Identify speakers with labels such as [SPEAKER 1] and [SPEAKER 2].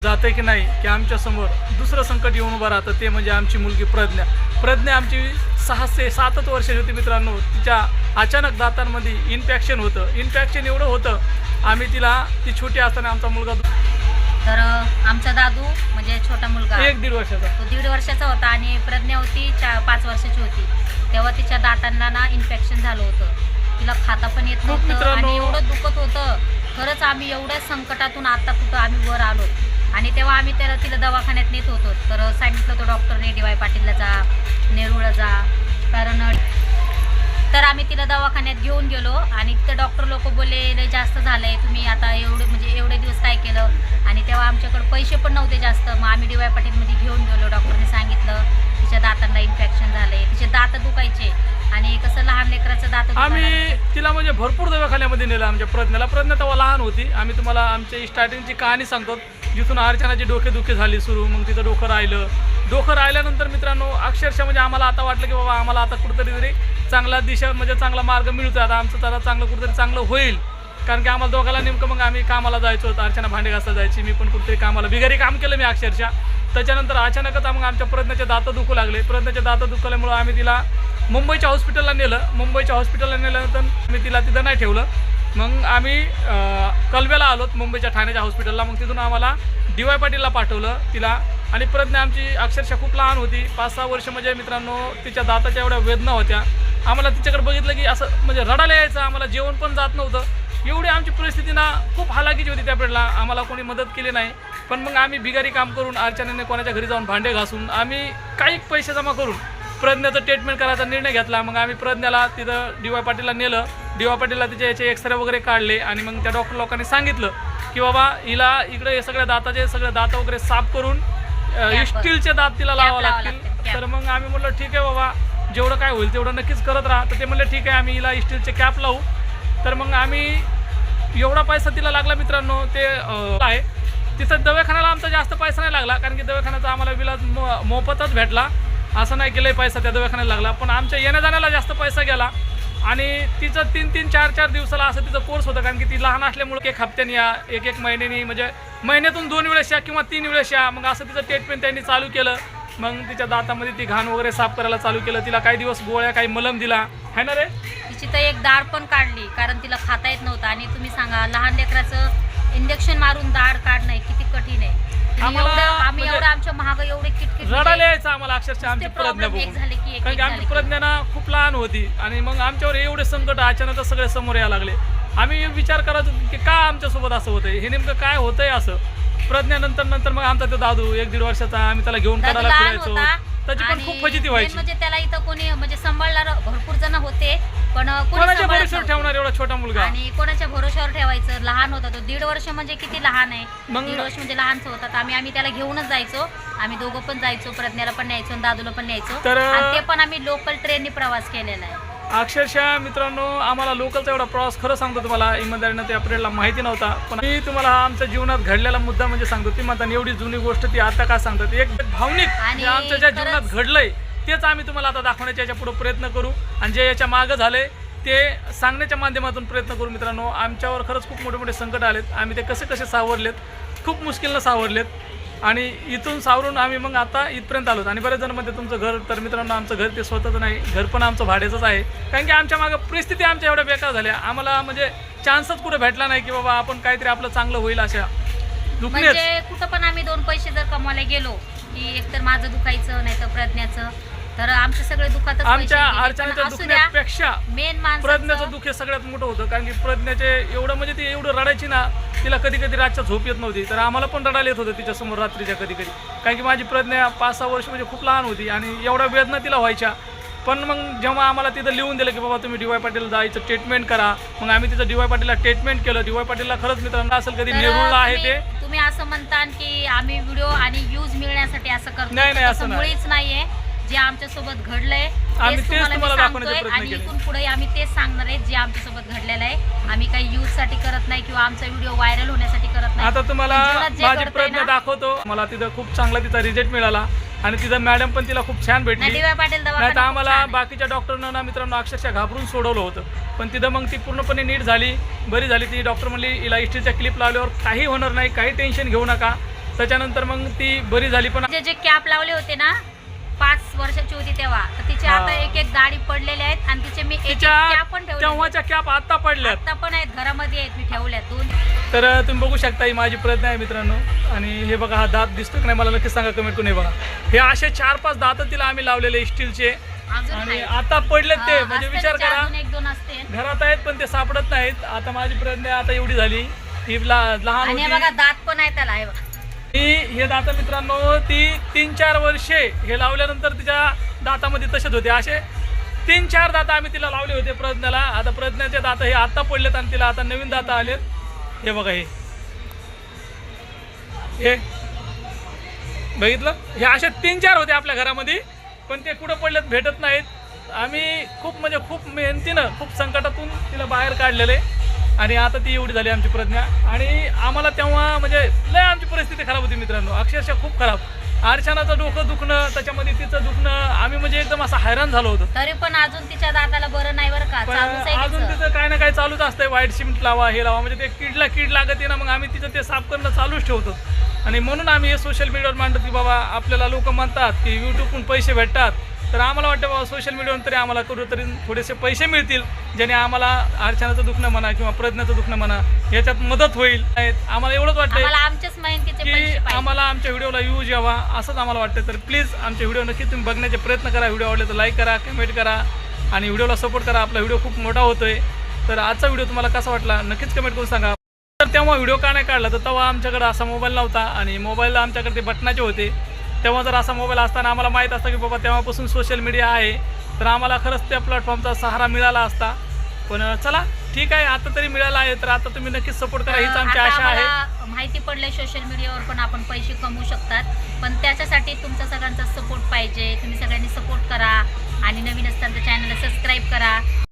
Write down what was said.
[SPEAKER 1] जाते की नाही की आमच्या समोर दुसरं संकट येऊन उभं राहतं, ते म्हणजे आमची मुलगी प्रज्ञा आमची 6 ते 7 वर्षाची होती मित्रांनो. तिच्या अचानक दातांमध्ये इन्फेक्शन होतं. एवढं होतं, आम्ही तिला, ती छोटी असताना आमचा मुलगा
[SPEAKER 2] तर आमचा दादू म्हणजे छोटा मुलगा
[SPEAKER 1] 1-1.5 वर्षाचा,
[SPEAKER 2] तो 1.5 वर्षाचा होता आणि प्रज्ञा होती 5 वर्षाची होती. तेव्हा तिच्या दातांना ना इन्फेक्शन झालं होतं. तिला खाता पण येत नव्हतं आणि एवढं दुखत होतं. खरंच आम्ही एवढ्या संकटातून आता कुठं आम्ही वर आलो. आणि तेव्हा आम्ही तिला दवाखान्यात नेत होतो. तर सांगितलं होतं डॉक्टरने DY पाटीलला जा, नेरूळला जा. कारण तर आम्ही तिला दवाखान्यात घेऊन गेलो आणि ते डॉक्टर लोक बोलले लय जास्त झालंय, तुम्ही आता एवढे दिवस काय केलं. आणि तेव्हा आमच्याकडे पैसे पण नव्हते जास्त. मग आम्ही DY पाटीलमध्ये घेऊन गेलो. डॉक्टरने सांगितलं तिच्या दातांना इन्फेक्शन झालंय, तिचे दात दुखायचे. आणि कसं लहान लेकराचं दात
[SPEAKER 1] आम्ही तिला म्हणजे भरपूर दवाखान्यामध्ये नेलं. आमच्या प्रज्ञा तेव्हा लहान होती. आम्ही तुम्हाला आमच्या स्टार्टिंगची कहाणी सांगतो, जिथून अर्चनाची डोकेदुखी झाली सुरू. मग तिचं डोकं राहिल्यानंतर मित्रांनो अक्षरशः म्हणजे आम्हाला आता वाटलं की बाबा आम्हाला आता कुठंतरी चांगला दिशा म्हणजे चांगला मार्ग मिळतो. आता आमचं त्याला कुठंतरी चांगलं होईल. कारण की आम्हाला दोघाला नेमकं मग आम्ही कामाला जायचो. अर्चना भांडे घासायला जायची, मी पण कुठेतरी कामाला बिगारी काम केलं मी अक्षरशः. त्याच्यानंतर अचानकच मग आमच्या प्रज्ञाचे दात दुखू लागले. प्रज्ञाचे दात दुखल्यामुळं आम्ही तिला मुंबईच्या हॉस्पिटलला नेलं. नेल्यानंतर मी तिला तिथं नाही ठेवलं. मग आम्ही कलव्याला आलोत, मुंबईच्या ठाण्याच्या हॉस्पिटलला. मग तिथून आम्हाला DY पाटीलला पाठवलं तिला. आणि प्रज्ञा आमची अक्षरशः खूप लहान होती, 5-6 वर्ष. म्हणजे मित्रांनो तिच्या दाताच्या एवढ्या वेदना होत्या. आम्हाला तिच्याकडे बघितलं की असं म्हणजे रडायला यायचं. आम्हाला जेवण पण जात नव्हतं. एवढी आमची परिस्थिती ना खूप हालाकीची होती त्या पिरियडला. आम्हाला कोणी मदत केली नाही. पण मग आम्ही बिगारी काम करून, अर्चनेने कोणाच्या घरी जाऊन भांडे घासून, आम्ही काही पैसे जमा करून प्रज्ञाचं ट्रीटमेंट करायचा निर्णय घेतला. मग आम्ही प्रज्ञाला तिथं DY पाटीलला नेलं. DY पाटीलला तिचे याचे एक्सरे वगैरे काढले. आणि मग त्या डॉक्टर लोकांनी सांगितलं की बाबा हिला इकडे हे सगळे दात वगैरे साफ करून स्टीलचे दात तिला लावावं लागतील. तर मग आम्ही म्हटलं ठीक आहे बाबा, जेवढं काय होईल तेवढं नक्कीच करत राहा. तर ते म्हणले ठीक आहे, आम्ही हिला स्टीलचे कॅप लावू. तर मग आम्ही एवढा पैसा तिला लागला मित्रांनो, ते आहे तिथं दवाखान्याला आमचा जास्त पैसा नाही लागला. कारण की दवाखान्याचा आम्हाला विलाज मोफतच भेटला. असं नाही केलंय पैसा त्या दवाखान्याला लागला. पण आमच्या येण्या जाण्याला जास्त पैसा गेला. आणि तिचं 3-3, 4-4 दिवसाला असं तिचं कोर्स होतं. कारण की ती लहान असल्यामुळे 1 हप्त्यानी या, 1 महिन्यानी, म्हणजे महिन्यातून 2 वेळेस या किंवा 3 वेळेस या. मग असं तिचं ट्रीटमेंट त्यांनी चालू केलं. मग तिच्या दातामध्ये ती घाण वगैरे साफ करायला चालू केलं. तिला काही दिवस गोळ्या, काही मलम दिला, है ना रे.
[SPEAKER 2] तिची तर एक दाढ पण काढली, कारण तिला खाता येत नव्हतं. आणि तुम्ही सांगा, लहान लेकराचं इंजेक्शन मारून दाढ काढणं किती कठीण आहे. आम्ही एवढं आमच्या महाग एवढे किटकिट
[SPEAKER 1] रडायला यायचं आम्हाला अक्षरशः आमची प्रज्ञा बघून. कारण की आमची प्रज्ञा ना खूप लहान होती. आणि मग आमच्यावर एवढे संकट अचानक सगळे समोर यायला लागले. आम्ही विचार करायचो की का आमच्यासोबत असं होतंय, हे नेमकं काय होतंय असं. प्रज्ञानंतर मग आमचा तो दादू 1-1.5 वर्षाचा, आम्ही त्याला घेऊन करायला फिरायचो. त्याची पण खूप फजिती व्हायची.
[SPEAKER 2] म्हणजे त्याला इथं कोणी म्हणजे सांभाळणार भरपूर जण होते, पण
[SPEAKER 1] कोणाच्या भरोश्यावर ठेवणार एवढा छोटा मुलगा.
[SPEAKER 2] आणि कोणाच्या भरोश्यावर ठेवायचं. लहान होता तो, 1.5 वर्ष म्हणजे किती लहान आहे. 1.5 वर्ष म्हणजे लहानच होतात. आम्ही त्याला घेऊनच जायचो. आम्ही दोघं पण जायचो, प्रज्ञाला पण न्यायचो आणि दादूला पण न्यायचो. आणि ते पण आम्ही लोकल ट्रेनने प्रवास केलेला आहे.
[SPEAKER 1] अक्षरशः मित्रांनो आम्हाला लोकलचा एवढा प्रवास खरं सांगतो तुम्हाला इमानदारीनं त्या पिरियडला माहिती नव्हता. पण मी तुम्हाला आमच्या जीवनात घडलेला मुद्दा म्हणजे सांगतो. ती म्हणता एवढी जुनी गोष्ट ती आता काय सांगतात, एक भावनिक आमच्या ज्या जीवनात घडलंय तेच आम्ही तुम्हाला आता दाखवण्याच्या याच्या पुढे प्रयत्न करू. आणि जे याच्या मागं झाले ते सांगण्याच्या माध्यमातून प्रयत्न करू. मित्रांनो आमच्यावर खरंच खूप मोठे संकट आलेत. आम्ही ते कसे सावरलेत, खूप मुश्किलनं सावरलेत. आणि इथून सावरून आम्ही मग आता इथपर्यंत आलोत. आणि बरेच जण म्हणते तुमचं घर, तर मित्रांनो आमचं घर ते स्वतःचं नाही, घर पण आमचं भाड्याचंच आहे. कारण की आमच्या मागं परिस्थिती आमच्या एवढ्या बेकार झाल्या, आम्हाला म्हणजे चान्सच कुठे भेटला नाही की बाबा आपण काहीतरी आपलं चांगलं होईल. अशा
[SPEAKER 2] म्हणजे कुठं पण आम्ही 2 पैसे जर कमवायला गेलो की एकतर माझं दुखायचं, नाही तर प्रज्ञाचं, तर आमचं सगळे दुखातच.
[SPEAKER 1] आमच्या अर्चनेच्या दुखण्यापेक्षा
[SPEAKER 2] मेन
[SPEAKER 1] प्रज्ञाचं दुःख सगळ्यात मोठं होतं. कारण की प्रज्ञाचे एवढं म्हणजे ती एवढं रडायची ना, तिला कधी रातच्या झोप येत नव्हती. तर आम्हाला पण रडायला येत होतं तिच्यासमोर रात्रीच्या कधी. कारण की माझी प्रज्ञा 5-6 वर्ष म्हणजे खूप लहान होती आणि एवढ्या वेदना तिला व्हायच्या. पण मग जेव्हा आम्हाला तिथं लिहून दिलं की बाबा तुम्ही DY पाटील जायचं ट्रीटमेंट करा, मग आम्ही तिथं DY पाटीलला ट्रीटमेंट केलं. DY पाटीलला खरंच मित्रांनो असेल कधी नेरूळला आहे ते.
[SPEAKER 2] तुम्ही असं म्हणता की आम्ही व्हिडिओ आणि व्ह्यूज मिळण्यासाठी असं करतो,
[SPEAKER 1] नाही असं
[SPEAKER 2] मुळीच नाहीये. जे आमच्यासोबत घडलंय
[SPEAKER 1] आम्ही तेच तुम्हाला दाखवण्याचा प्रयत्न
[SPEAKER 2] केला. आणि इथून पुढे आम्ही तेच सांगणार आहे जे आमच्यासोबत घडलेलं आहे. आम्ही काही यूज साठी करत नाही किंवा आमचा व्हिडिओ व्हायरल होण्यासाठी करत नाही.
[SPEAKER 1] आता तुम्हाला माझी प्रज्ञा दाखवतो. मला तिथं खूप चांगला तिचा रिझल्ट मिळाला आणि तिथं मॅडम पण तिला खूप छान भेटली.
[SPEAKER 2] DY पाटील
[SPEAKER 1] नाही तर आम्हाला बाकीच्या डॉक्टरनं ना मित्रांनो अक्षरशः घाबरून सोडवलं होतं. पण तिथं मग ती पूर्णपणे नीट झाली, बरी झाली. ती डॉक्टर म्हणली हिला स्टीलच्या क्लिप लावल्यावर काही होणार नाही, काही टेन्शन घेऊ नका. त्याच्यानंतर मग ती बरी झाली. पण
[SPEAKER 2] जे कॅप लावले होते ना 5 वर्षाची होती तेव्हा, तर तिचे आता एक एक दाढी पडलेले आहेत आणि तिचे मी एक कॅप पण ठेवले.
[SPEAKER 1] तेव्हाच्या कॅप आता पडल्यात,
[SPEAKER 2] आता पण आहेत घरामध्ये आहेत, मी ठेवल्यात 2.
[SPEAKER 1] तर तुम्ही बघू शकता ही माझी प्रज्ञा आहे मित्रांनो. आणि हे बघा हा दात दिसतो की नाही मला नक्कीच सांगा कमेंट करून. हे बघा हे असे 4-5 दात तिला आम्ही लावलेले स्टीलचे आणि आता पडलेत ते. म्हणजे विचार करा
[SPEAKER 2] 1-2 असते
[SPEAKER 1] घरात आहेत पण ते सापडत नाहीत. आता माझी प्रज्ञा आता एवढी झाली, ही लहान
[SPEAKER 2] आणि
[SPEAKER 1] होती.
[SPEAKER 2] बघा दात पण आहे त्याला, हे बघा
[SPEAKER 1] हे दात मित्रांनो ती 3-4 वर्षे हे लावल्यानंतर तिच्या दातामध्ये तसेच होते. असे 3-4 दात आम्ही तिला लावले होते प्रज्ञाला. आता प्रज्ञाचे दात हे आता पडलेत आणि तिला आता नवीन दात आलेत. हे बघा हे बघितलं, हे असे 3-4 होते आपल्या घरामध्ये पण ते कुठं पडलेत भेटत नाहीत. आम्ही खूप मेहनतीनं खूप संकटातून तिला बाहेर काढलेले आणि आता ती एवढी झाली आमची प्रज्ञा. आणि आम्हाला तेव्हा म्हणजे लय आमची परिस्थिती खराब होती मित्रांनो, अक्षरशः खूप खराब. अर्चनाचं डोकं दुखणं, त्याच्यामध्ये तिचं दुखणं, आम्ही म्हणजे एकदम असं हैराण झालो होतो.
[SPEAKER 2] तरी पण अजून तिच्या दाताला बरं नाही बरं का, चालूच आहे
[SPEAKER 1] अजून
[SPEAKER 2] तिचं.
[SPEAKER 1] तिचं काय ना काय चालूच असतंय. व्हाईट सिमेंट लावा, हे लावा, म्हणजे ते कीड लागते ना, मग आम्ही तिचं ते साफ करणं चालूच ठेवतो. आणि म्हणून आम्ही हे सोशल मीडियावर मांडतो की बाबा आपल्याला लोक म्हणतात की यूट्यूबहून पैसे भेटतात, तर आम्हाला वाटतं बाबा सोशल मीडियावर तरी आम्हाला करू तरी थोडेसे पैसे मिळतील, ज्याने आम्हाला अर्चनाचं दुखणं म्हणा किंवा प्रज्ञाचं दुखणं म्हणा याच्यात मदत होईल. आम्हाला एवढंच वाटतं
[SPEAKER 2] आम्हाला आमच्याच मेहनतीचे पैसे
[SPEAKER 1] की
[SPEAKER 2] पाहिजे.
[SPEAKER 1] आम्हाला आमच्या व्हिडिओला व्ह्यूज यावा असंच आम्हाला वाटतं. तर प्लीज आमच्या व्हिडिओ नक्की तुम्ही बघण्याचे प्रयत्न करा. व्हिडिओ आवडले तर लाईक करा, कमेंट करा आणि व्हिडिओला सपोर्ट करा. आपला व्हिडिओ खूप मोठा होतोय. तर आजचा व्हिडिओ तुम्हाला कसा वाटला नक्कीच कमेंट करून सांगा. तर तेव्हा व्हिडिओ का नाही काढला, तर तेव्हा आमच्याकडे असा मोबाईल नव्हता आणि मोबाईलला आमच्याकडे ते बटनाचे होते. तेव्हा जर असा मोबाईल असताना आम्हाला माहीत असतं की बाबा तेव्हापासून सोशल मीडिया आहे, तर आम्हाला खरंच त्या प्लॅटफॉर्मचा सहारा मिळाला असता. पण चला ठीक आहे, आता तरी मिळाला आहे, तर आता तुम्ही नक्कीच सपोर्ट करा हीच आमची
[SPEAKER 2] आता
[SPEAKER 1] आशा आहे.
[SPEAKER 2] आम्हाला माहिती पडलंय सोशल मीडियावर पण आपण पैसे कमवू शकतात, पण त्याच्यासाठी तुमचा सगळ्यांचा सपोर्ट पाहिजे. तुम्ही